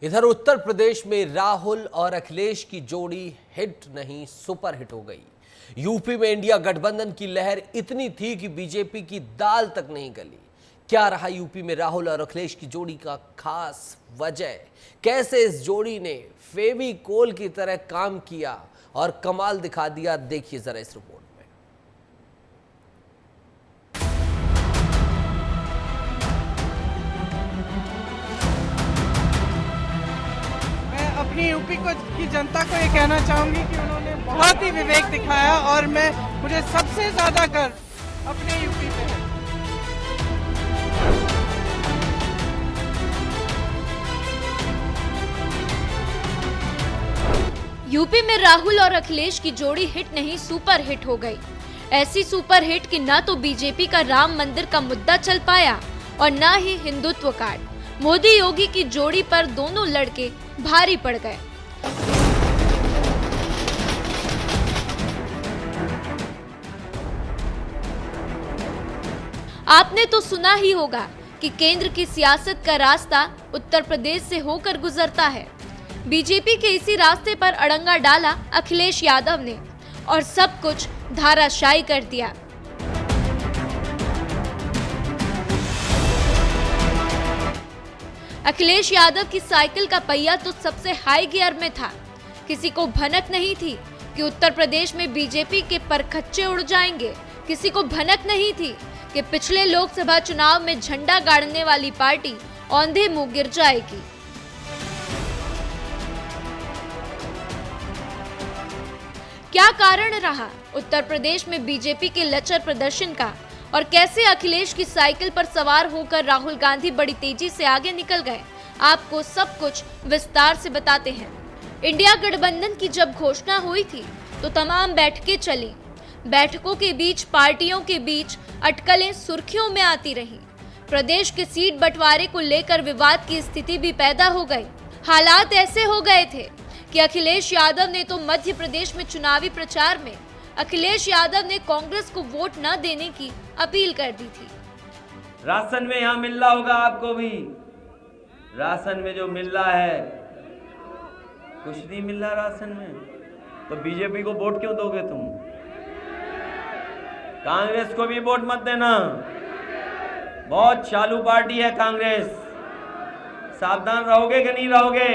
इधर उत्तर प्रदेश में राहुल और अखिलेश की जोड़ी हिट नहीं सुपर हिट हो गई। यूपी में इंडिया गठबंधन की लहर इतनी थी कि बीजेपी की दाल तक नहीं गली। क्या रहा यूपी में राहुल और अखिलेश की जोड़ी का खास वजह? कैसे इस जोड़ी ने फेविकोल की तरह काम किया और कमाल दिखा दिया? देखिए जरा इस रिपोर्ट में। अपनी यूपी की जनता को ये कहना चाहूंगी कि उन्होंने बहुत ही विवेक दिखाया और मुझे सबसे ज्यादा गर्व अपने यूपी पे है। यूपी में राहुल और अखिलेश की जोड़ी हिट नहीं सुपर हिट हो गई। ऐसी सुपर हिट कि न तो बीजेपी का राम मंदिर का मुद्दा चल पाया और न ही हिंदुत्व कार्ड। मोदी योगी की जोड़ी पर दोनों लड़के भारी पड़ गए। आपने तो सुना ही होगा कि केंद्र की सियासत का रास्ता उत्तर प्रदेश से होकर गुजरता है। बीजेपी के इसी रास्ते पर अड़ंगा डाला अखिलेश यादव ने और सब कुछ धाराशायी कर दिया। अखिलेश यादव की साइकिल का पहिया तो सबसे हाई गियर में था। किसी को भनक नहीं थी कि उत्तर प्रदेश में बीजेपी के परखच्चे उड़ जाएंगे। किसी को भनक नहीं थी कि पिछले लोकसभा चुनाव में झंडा गाड़ने वाली पार्टी औंधे मुंह गिर जाएगी। क्या कारण रहा उत्तर प्रदेश में बीजेपी के लचर प्रदर्शन का और कैसे अखिलेश की साइकिल पर सवार होकर राहुल गांधी बड़ी तेजी से आगे निकल गए? आपको सब कुछ विस्तार से बताते हैं। इंडिया गठबंधन की जब घोषणा हुई थी तो तमाम बैठकें चली। बैठकों के बीच पार्टियों के बीच अटकलें सुर्खियों में आती रहीं। प्रदेश के सीट बंटवारे को लेकर विवाद की स्थिति भी पैदा हो गई। हालात ऐसे हो गए थे कि अखिलेश यादव ने तो मध्य प्रदेश में चुनावी प्रचार में अखिलेश यादव ने कांग्रेस को वोट न देने की अपील कर दी थी। राशन में यहाँ मिल रहा होगा आपको भी। राशन में जो मिल रहा है कुछ नहीं मिल रहा राशन में, तो बीजेपी को वोट क्यों दोगे तुम? कांग्रेस को भी वोट मत देना। बहुत चालू पार्टी है कांग्रेस। सावधान रहोगे कि नहीं रहोगे?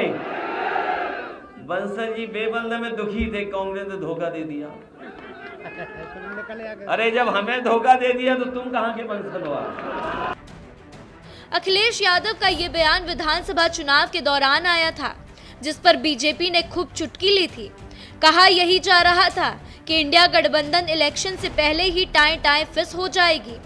बंसल जी बेबंद में दुखी थे, कांग्रेस ने धोखा दे दिया। अरे जब हमें धोखा दे दिया तो तुम कहां के बंसल हो? अखिलेश यादव का ये बयान विधानसभा चुनाव के दौरान आया था, जिस पर बीजेपी ने खूब चुटकी ली थी। कहा यही जा रहा था कि इंडिया गठबंधन इलेक्शन से पहले ही टाएं टाएं फिस हो जाएगी,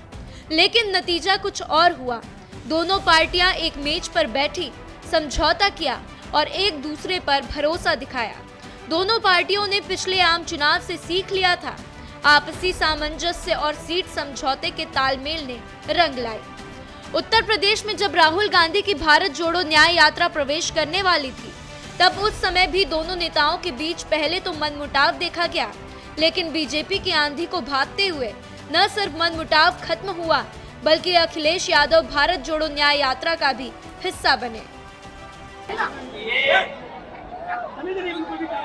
लेकिन नतीजा कुछ और हुआ। दोनों पार्टियां एक मेज पर बैठी, समझौता किया और एक दूसरे पर भरोसा दिखाया। दोनों पार्टियों ने पिछले आम चुनाव से सीख लिया था। आपसी सामंजस्य और सीट समझौते के तालमेल ने रंग लाई। उत्तर प्रदेश में जब राहुल गांधी की भारत जोड़ो न्याय यात्रा प्रवेश करने वाली थी, तब उस समय भी दोनों नेताओं के बीच पहले तो मनमुटाव देखा गया, लेकिन बीजेपी की आंधी को भागते हुए न सिर्फ मनमुटाव खत्म हुआ, बल्कि अखिलेश यादव भारत जोड़ो न्याय यात्रा का भी हिस्सा बने।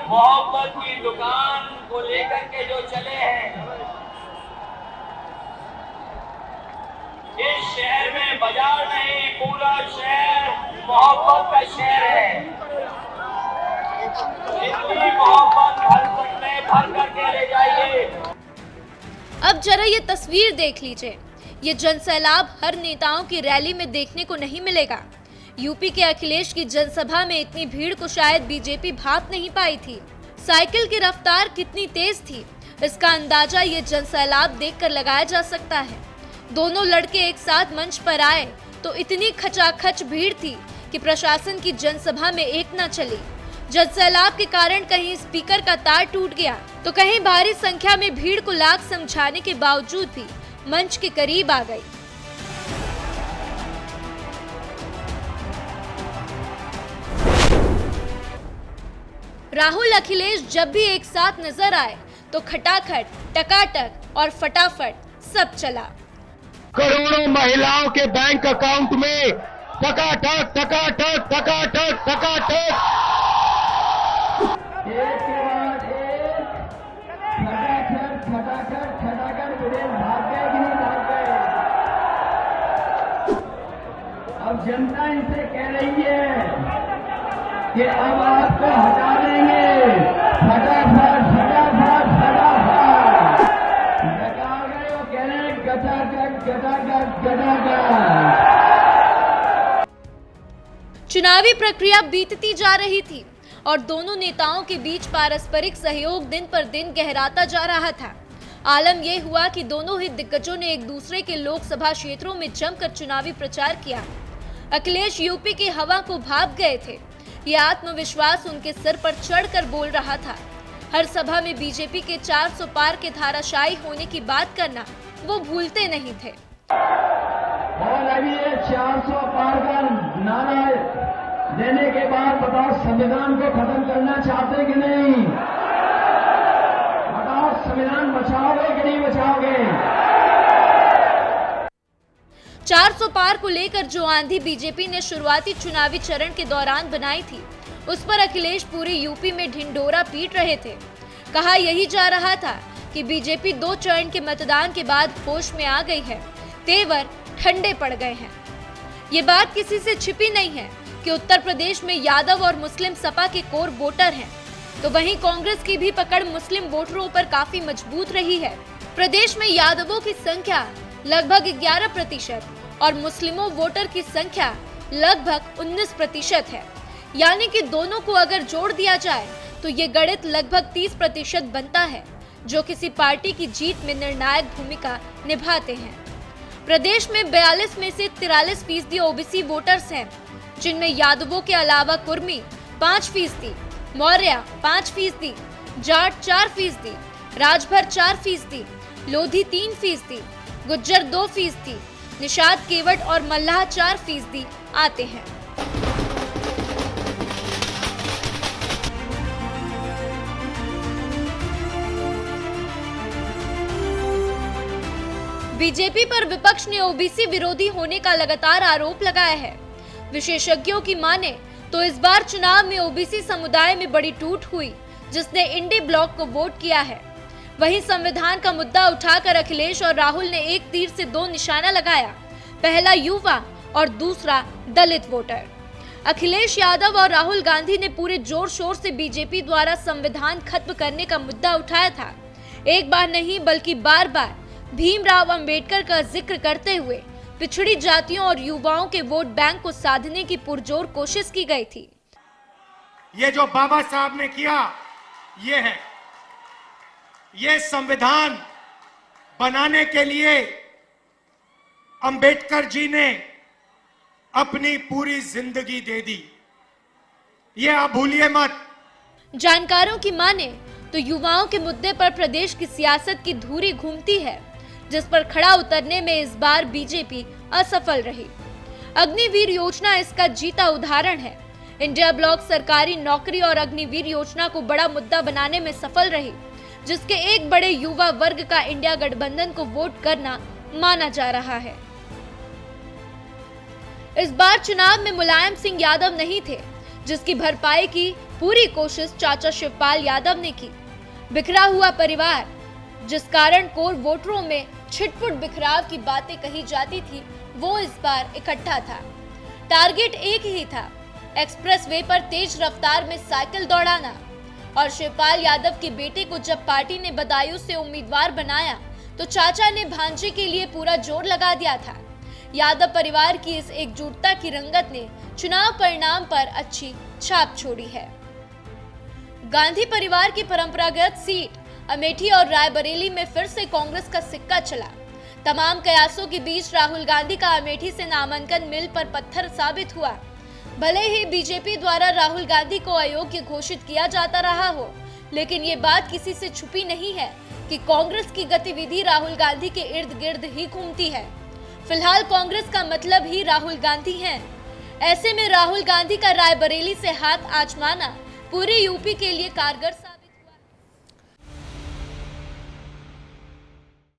मोहब्बत की दुकान को लेकर के जो चले हैं, इस शहर में बाजार नहीं, पूरा शहर मोहब्बत का शहर है। इतनी मोहब्बत भर सकते भर करके ले जाइए। अब जरा ये तस्वीर देख लीजिए। ये जनसैलाब हर नेताओं की रैली में देखने को नहीं मिलेगा। यूपी के अखिलेश की जनसभा में इतनी भीड़ को शायद बीजेपी भाप नहीं पाई थी। साइकिल की रफ्तार कितनी तेज थी, इसका अंदाजा ये जनसैलाब देखकर लगाया जा सकता है। दोनों लड़के एक साथ मंच पर आए तो इतनी खचाखच भीड़ थी कि प्रशासन की जनसभा में एक न चली। जनसैलाब के कारण कहीं स्पीकर का तार टूट गया तो कहीं भारी संख्या में भीड़ को लाख समझाने के बावजूद भी मंच के करीब आ गई। राहुल अखिलेश जब भी एक साथ नजर आए तो खटाखट, टकाटक और फटाफट सब चला। करोड़ों महिलाओं के बैंक अकाउंट में टकाटक टकाटक टकाटक टकाटक, एक के बाद एक, खटाखट खटाखट खटाखट विदेश भाग गए कि नहीं भाग गए। अब जनता इनसे कह रही है कि अब आपको हटा देंगे, फटाफट फटाफट फटाफट। डका गए, वो कह रहे हैं गटागट गटागट गटागट। चुनावी प्रक्रिया बीतती जा रही थी और दोनों नेताओं के बीच पारस्परिक सहयोग दिन पर दिन गहराता जा रहा था। आलम यह हुआ कि दोनों ही दिग्गजों ने एक दूसरे के लोकसभा क्षेत्रों में जमकर चुनावी प्रचार किया। अखिलेश यूपी की हवा को भाप गए थे। ये आत्मविश्वास उनके सिर पर चढ़कर बोल रहा था। हर सभा में बीजेपी के 400 पार के धाराशायी होने की बात करना वो भूलते नहीं थे। और अभी ये 400 पार का नारा देने के बाद बताओ संविधान को खत्म करना चाहते कि नहीं? बताओ संविधान बचाओगे कि नहीं बचाओगे? 400 पार को लेकर जो आंधी बीजेपी ने शुरुआती चुनावी चरण के दौरान बनाई थी, उस पर अखिलेश पूरे यूपी में ढिंढोरा पीट रहे थे। कहा यही जा रहा था कि बीजेपी 2 चरण के मतदान के बाद होश में आ गई है, तेवर ठंडे पड़ गए हैं। ये बात किसी से छिपी नहीं है कि उत्तर प्रदेश में यादव और मुस्लिम सपा के कोर वोटर हैं, तो वहीं कांग्रेस की भी पकड़ मुस्लिम वोटरों पर काफी मजबूत रही है। प्रदेश में यादवों की संख्या लगभग 11% और मुस्लिमों वोटर की संख्या लगभग 19% है। यानी कि दोनों को अगर जोड़ दिया जाए तो ये गणित लगभग 30% बनता है, जो किसी पार्टी की जीत में निर्णायक भूमिका निभाते हैं। प्रदेश में 42 में से 43% ओबीसी वोटर्स हैं, जिनमें यादवों के अलावा कुर्मी 5%, मौर्य 5%, जाट 4%, राजभर 4%, लोधी 3%, गुज्जर 2%, निषाद, केवट और मल्लाह 4% आते हैं। बीजेपी पर विपक्ष ने ओबीसी विरोधी होने का लगातार आरोप लगाया है। विशेषज्ञों की माने तो इस बार चुनाव में ओबीसी समुदाय में बड़ी टूट हुई, जिसने इंडी ब्लॉक को वोट किया है। वहीं संविधान का मुद्दा उठाकर अखिलेश और राहुल ने एक तीर से 2 निशाना लगाया। पहला युवा और दूसरा दलित वोटर। अखिलेश यादव और राहुल गांधी ने पूरे जोर शोर से बीजेपी द्वारा संविधान खत्म करने का मुद्दा उठाया था। एक बार नहीं बल्कि बार बार भीमराव अंबेडकर का जिक्र करते हुए पिछड़ी जातियों और युवाओं के वोट बैंक को साधने की पुरजोर कोशिश की गई थी। ये जो बाबा साहब ने किया ये है, ये संविधान बनाने के लिए अंबेडकर जी ने अपनी पूरी जिंदगी दे दी, ये आप भूलिए मत। जानकारों की माने तो युवाओं के मुद्दे पर प्रदेश की सियासत की धुरी घूमती है, जिस पर खड़ा उतरने में इस बार बीजेपी असफल रही। अग्निवीर योजना इसका जीता उदाहरण है। इंडिया ब्लॉक सरकारी नौकरी और अग्निवीर योजना को बड़ा मुद्दा बनाने में सफल रही, जिसके एक बड़े युवा वर्ग का इंडिया गठबंधन को वोट करना माना जा रहा है। इस बार चुनाव में मुलायम सिंह यादव नहीं थे, जिसकी भरपाई की पूरी कोशिश चाचा शिवपाल यादव ने की। बिखरा हुआ परिवार, जिस कारण कोर वोटरों में छिटपुट बिखराव की बातें कही जाती थी, वो इस बार इकट्ठा था। टारगेट एक ही था, एक्सप्रेस वे पर तेज रफ्तार में साइकिल दौड़ाना। और शिवपाल यादव के बेटे को जब पार्टी ने बदायूं से उम्मीदवार बनाया तो चाचा ने भांजे के लिए पूरा जोर लगा दिया था। यादव परिवार की इस एकजुटता की रंगत ने चुनाव परिणाम पर अच्छी छाप छोड़ी है। गांधी परिवार की परंपरागत सीट अमेठी और रायबरेली में फिर से कांग्रेस का सिक्का चला। तमाम कयासों के बीच राहुल गांधी का अमेठी से नामांकन मिल पर पत्थर साबित हुआ। भले ही बीजेपी द्वारा राहुल गांधी को अयोग्य घोषित किया जाता रहा हो, लेकिन ये बात किसी से छुपी नहीं है कि कांग्रेस की गतिविधि राहुल गांधी के इर्द गिर्द ही घूमती है। फिलहाल कांग्रेस का मतलब ही राहुल गांधी है। ऐसे में राहुल गांधी का रायबरेली से हाथ आजमाना पूरे यूपी के लिए कारगर